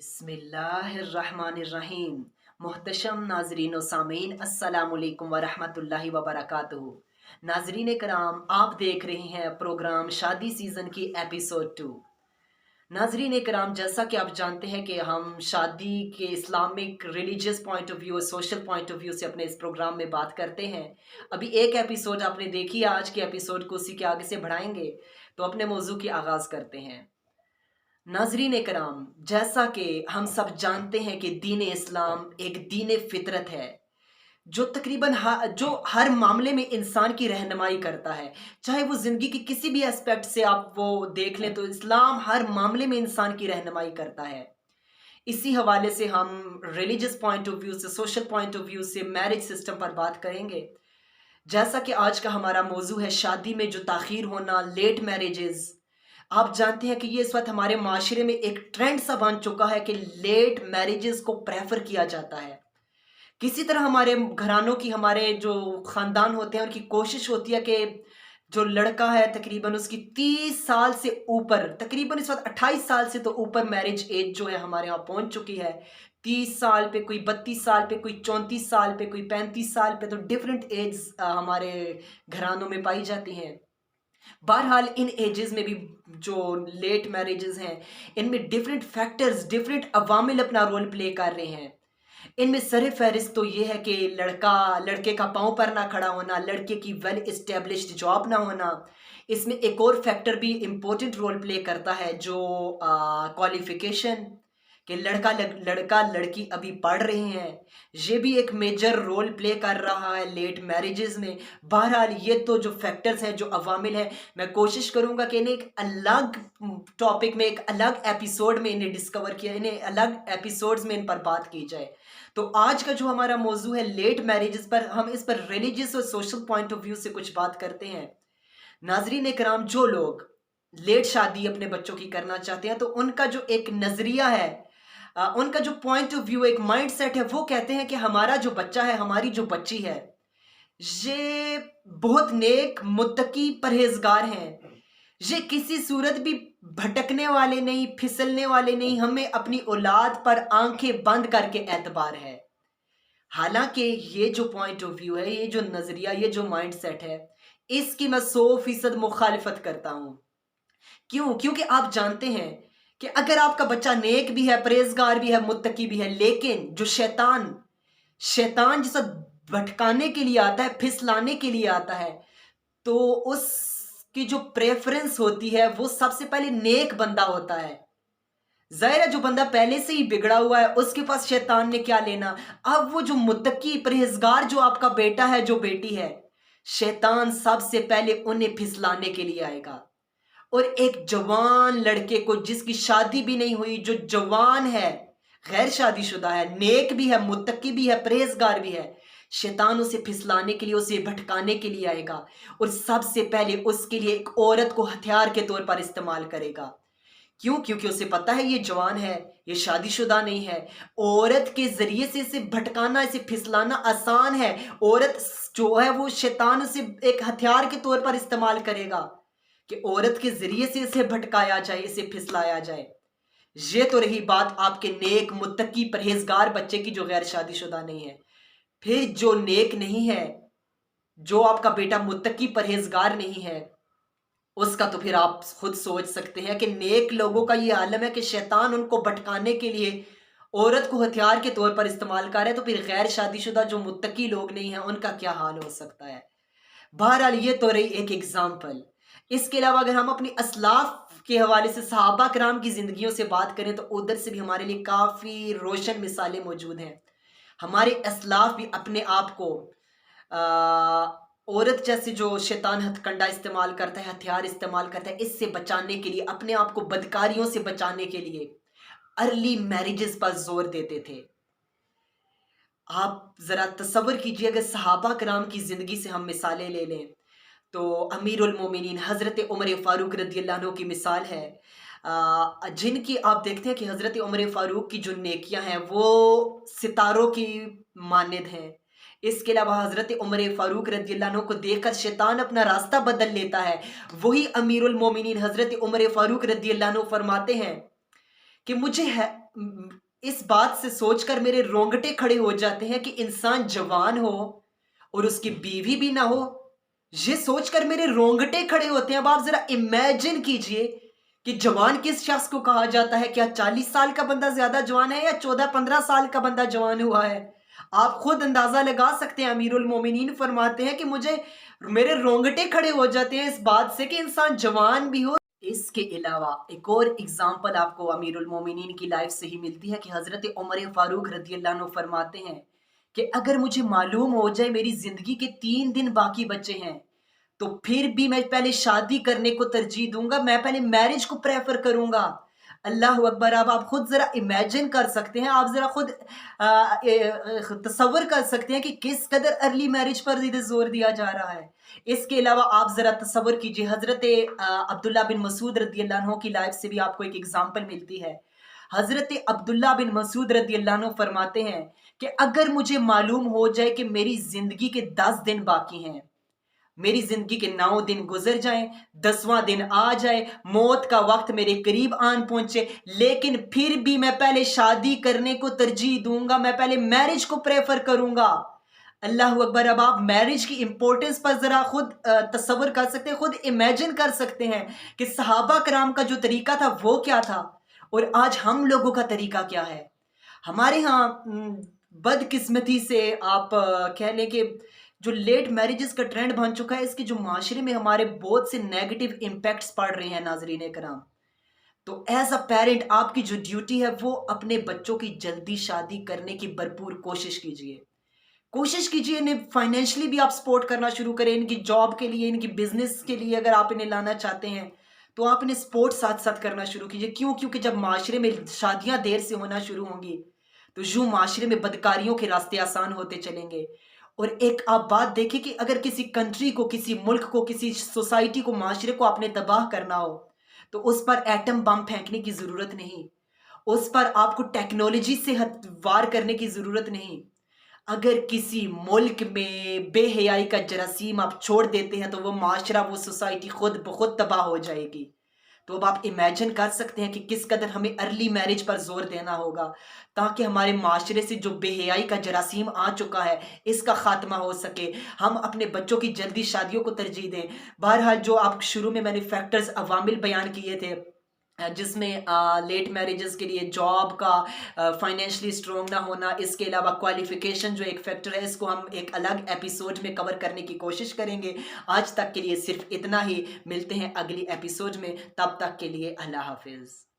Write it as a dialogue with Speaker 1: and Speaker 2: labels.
Speaker 1: बिस्मिल्लाहिर्रहमानिर्रहीम। मोहतशम नाजरीन व सामीन, अस्सलामुअलैकुम वरहमतुल्लाहि वबरकातुहू। नाजरीन कराम, आप देख रहे हैं प्रोग्राम शादी सीज़न की एपिसोड 2। नाजरीन कराम, जैसा कि आप जानते हैं कि हम शादी के Islamic religious point of view, social point of view से अपने इस प्रोग्राम में बात करते हैं। अभी एक एपिसोड आपने देखी है, आज के एपिसोड को उसी के आगे से बढ़ाएंगे। तो अपने मौजू की आगाज़ करते हैं। नाजरीन कराम, जैसा कि हम सब जानते हैं कि दीन इस्लाम एक दीन फितरत है, जो तकरीबन जो हर मामले में इंसान की रहनुमाई करता है। चाहे वो ज़िंदगी की किसी भी एस्पेक्ट से आप वो देख लें, तो इस्लाम हर मामले में इंसान की रहनुमाई करता है। इसी हवाले से हम रिलीजियस पॉइंट ऑफ व्यू से, सोशल पॉइंट ऑफ व्यू से मैरिज सिस्टम पर बात करेंगे। जैसा कि आज का हमारा मौजू है शादी में जो ताख़ीर होना, लेट मैरिजेस। आप जानते हैं कि ये इस वक्त हमारे माशरे में एक ट्रेंड सा बन चुका है कि लेट मैरिजेस को प्रेफर किया जाता है। किसी तरह हमारे घरानों की, हमारे जो ख़ानदान होते हैं, उनकी कोशिश होती है कि जो लड़का है तकरीबन उसकी 30 साल से ऊपर, तकरीबन इस वक्त 28 साल से तो ऊपर मैरिज एज जो है हमारे यहाँ पहुँच चुकी है। 30 साल पे, कोई 32 साल पे, कोई 34 साल पे, कोई 35 साल पे, तो डिफरेंट एज हमारे घरानों में पाई जाती हैं। बहरहाल इन एजेस में भी जो लेट मैरिजेस हैं, इनमें डिफरेंट फैक्टर्स, डिफरेंट अवामिल अपना रोल प्ले कर रहे हैं। इनमें सर फहरिस्त तो ये है कि लड़के का पाँव पर ना खड़ा होना, लड़के की वेल इस्टेब्लिश्ड जॉब ना होना। इसमें एक और फैक्टर भी इम्पोर्टेंट रोल प्ले करता है, जो क्वालिफिकेशन, कि लड़का लड़की अभी पढ़ रहे हैं, ये भी एक मेजर रोल प्ले कर रहा है लेट मैरिजेस में। बहरहाल ये तो जो फैक्टर्स हैं, जो अवामिल हैं, मैं कोशिश करूंगा कि इन्हें एक अलग टॉपिक में, एक अलग एपिसोड में इन्हें डिस्कवर किया, इन्हें अलग एपिसोड्स में इन पर बात की जाए। तो आज का जो हमारा मौजू है लेट मैरिजेस पर, हम इस पर रिलीजियस और सोशल पॉइंट ऑफ व्यू से कुछ बात करते हैं। नाजरीन कराम, जो लोग लेट शादी अपने बच्चों की करना चाहते हैं, तो उनका जो एक नज़रिया है, उनका जो पॉइंट ऑफ व्यू, एक माइंड सेट है, वो कहते हैं कि हमारा जो बच्चा है, हमारी जो बच्ची है, ये बहुत नेक, मुत्तकी, परहेजगार हैं। ये किसी सूरत भी भटकने वाले नहीं, फिसलने वाले नहीं। हमें अपनी औलाद पर आंखें बंद करके एतबार है। हालांकि ये जो पॉइंट ऑफ व्यू है, ये जो नज़रिया, ये जो माइंड सेट है, इसकी मैं 100% मुखालिफत करता हूँ। क्यों? क्योंकि आप जानते हैं कि अगर आपका बच्चा नेक भी है, परहेजगार भी है, मुत्तकी भी है, लेकिन जो शैतान जिसे भटकाने के लिए आता है, फिसलाने के लिए आता है, तो उसकी जो प्रेफरेंस होती है वो सबसे पहले नेक बंदा होता है। ज़ाहिर है जो बंदा पहले से ही बिगड़ा हुआ है, उसके पास शैतान ने क्या लेना। अब वो जो मुत्तकी, परहेजगार जो आपका बेटा है, जो बेटी है, शैतान सबसे पहले उन्हें फिसलाने के लिए आएगा। और एक जवान लड़के को, जिसकी शादी भी नहीं हुई, जो जवान है, गैर शादीशुदा है, नेक भी है, मुत्तकी भी है, परहेजगार भी है, शैतान उसे फिसलाने के लिए, उसे भटकाने के लिए आएगा। और सबसे पहले उसके लिए एक औरत को हथियार के तौर पर इस्तेमाल करेगा। क्यों? क्योंकि उसे पता है ये जवान है, ये शादीशुदा नहीं है। औरत के जरिए से इसे भटकाना, इसे फिसलाना आसान है। औरत जो है वो शैतान उसे एक हथियार के तौर पर इस्तेमाल करेगा कि औरत के जरिए से इसे भटकाया जाए, इसे फिसलाया जाए। ये तो रही बात आपके नेक, मुत्तकी, परहेजगार बच्चे की, जो गैर शादीशुदा नहीं है। फिर जो नेक नहीं है, जो आपका बेटा मुत्तकी, परहेजगार नहीं है, उसका तो फिर आप खुद सोच सकते हैं कि नेक लोगों का ये आलम है कि शैतान उनको भटकाने के लिए औरत को हथियार के तौर पर इस्तेमाल कर रहा है। तो फिर गैर शादीशुदा जो मुत्तकी लोग नहीं हैं, उनका क्या हाल हो सकता है। बहरहाल ये तो रही एक एग्जाम्पल। इसके अलावा अगर हम अपनी असलाफ के हवाले से सहाबा कराम की ज़िंदगियों से बात करें, तो उधर से भी हमारे लिए काफ़ी रोशन मिसालें मौजूद हैं। हमारे असलाफ भी अपने आप को औरत जैसे जो शैतान हथकंडा इस्तेमाल करता है, हथियार इस्तेमाल करता है, इससे बचाने के लिए, अपने आप को बदकारियों से बचाने के लिए अर्ली मैरिजेस पर जोर देते थे। आप ज़रा तसव्वुर कीजिए, अगर सहाबा कराम की ज़िंदगी से हम मिसालें ले लें, तो अमीरुल मोमिनीन हज़रत उमर फ़ारूक रज़ियल्लाहु अन्हु की मिसाल है, जिनकी आप देखते हैं कि हज़रत उमर फ़ारूक की जो नेकियां हैं वो सितारों की मानद हैं। इसके अलावा हज़रत उमर फ़ारूक रज़ियल्लाहु अन्हु को देखकर शैतान अपना रास्ता बदल लेता है। वही अमीरुल मोमिनीन हज़रत उमर फ़ारूक रज़ियल्लाहु अन्हु फरमाते हैं कि मुझे है इस बात से सोचकर मेरे रोंगटे खड़े हो जाते हैं कि इंसान जवान हो और उसकी बीवी भी ना हो। ये सोचकर मेरे रोंगटे खड़े होते हैं। अब आप जरा इमेजिन कीजिए कि जवान किस शख्स को कहा जाता है। क्या 40 साल का बंदा ज्यादा जवान है या 14-15 साल का बंदा जवान हुआ है? आप खुद अंदाजा लगा सकते हैं। अमीरुल मोमिनीन फरमाते हैं कि मेरे रोंगटे खड़े हो जाते हैं इस बात से कि इंसान जवान भी हो। इसके अलावा एक और एग्जाम्पल आपको अमीरुल मोमिनीन की लाइफ से ही मिलती है कि हजरत उमर फारूक रज़ी अल्लाह अन्हु फरमाते हैं कि अगर मुझे मालूम हो जाए मेरी जिंदगी के 3 दिन बाकी बचे हैं तो फिर भी मैं पहले शादी करने को तरजीह दूंगा, मैं पहले मैरिज को प्रेफर करूंगा। अल्लाह अकबर। अब आप खुद जरा इमेजिन कर सकते हैं, आप जरा खुद तसव्वुर कर सकते हैं कि किस कदर अर्ली मैरिज पर जोर दिया जा रहा है। इसके अलावा आप जरा तसव्वुर कीजिए, हजरत अब्दुल्ला बिन मसूद रज़ी अल्लाह अन्हु की लाइफ से भी आपको एक एग्जाम्पल मिलती है। हजरत अब्दुल्ला बिन मसूद रज़ी अल्लाह अन्हु फरमाते हैं कि अगर मुझे मालूम हो जाए कि मेरी जिंदगी के 10 दिन बाकी हैं, मेरी जिंदगी के 9 दिन गुजर जाएं, 10वां दिन आ जाए, मौत का वक्त मेरे करीब आन पहुंचे, लेकिन फिर भी मैं पहले शादी करने को तरजीह दूंगा, मैं पहले मैरिज को प्रेफर करूंगा। अल्लाह अकबर। अब आप मैरिज की इंपॉर्टेंस पर जरा खुद तसव्वुर कर सकते हैं, खुद इमेजिन कर सकते हैं कि सहाबा कराम का जो तरीका था वो क्या था और आज हम लोगों का तरीका क्या है। हमारे यहाँ बदकिस्मती से आप कह लें कि जो लेट मैरिजेस का ट्रेंड बन चुका है, इसके जो माशरे में हमारे बहुत से नेगेटिव इम्पैक्ट्स पड़ रहे हैं नाजरीन कराम। तो एज अ पेरेंट आपकी जो ड्यूटी है वो अपने बच्चों की जल्दी शादी करने की भरपूर कोशिश कीजिए। कोशिश कीजिए इन्हें फाइनेंशियली भी आप सपोर्ट करना शुरू करें, इनकी जॉब के लिए, इनकी बिजनेस के लिए अगर आप इन्हें लाना चाहते हैं तो आप इन्हें सपोर्ट साथ साथ करना शुरू कीजिए। क्यों? क्योंकि जब माशरे में शादियां देर से होना शुरू होंगी तो यूं माशरे में बदकारियों के रास्ते आसान होते चलेंगे। और एक आप बात देखिए कि अगर किसी कंट्री को, किसी मुल्क को, किसी सोसाइटी को, माशरे को आपने तबाह करना हो तो उस पर एटम बम फेंकने की जरूरत नहीं, उस पर आपको टेक्नोलॉजी से वार करने की जरूरत नहीं। अगर किसी मुल्क में बेहयाई का जरासीम आप छोड़ देते हैं तो वो माशरा, वो सोसाइटी खुद ब खुद तबाह हो जाएगी। तो अब आप इमेजिन कर सकते हैं कि किस कदर हमें अर्ली मैरिज पर जोर देना होगा ताकि हमारे माशरे से जो बेहयाई का जरासीम आ चुका है इसका खात्मा हो सके, हम अपने बच्चों की जल्दी शादियों को तरजीह दें। बहरहाल जो आप शुरू में मैंने फैक्टर्स अवामिल बयान किए थे जिसमें लेट मैरिजेस के लिए जॉब का, फाइनेंशियली स्ट्रॉन्ग ना होना, इसके अलावा क्वालिफिकेशन जो एक फैक्टर है, इसको हम एक अलग एपिसोड में कवर करने की कोशिश करेंगे। आज तक के लिए सिर्फ इतना ही, मिलते हैं अगली एपिसोड में, तब तक के लिए अल्लाह हाफिज़।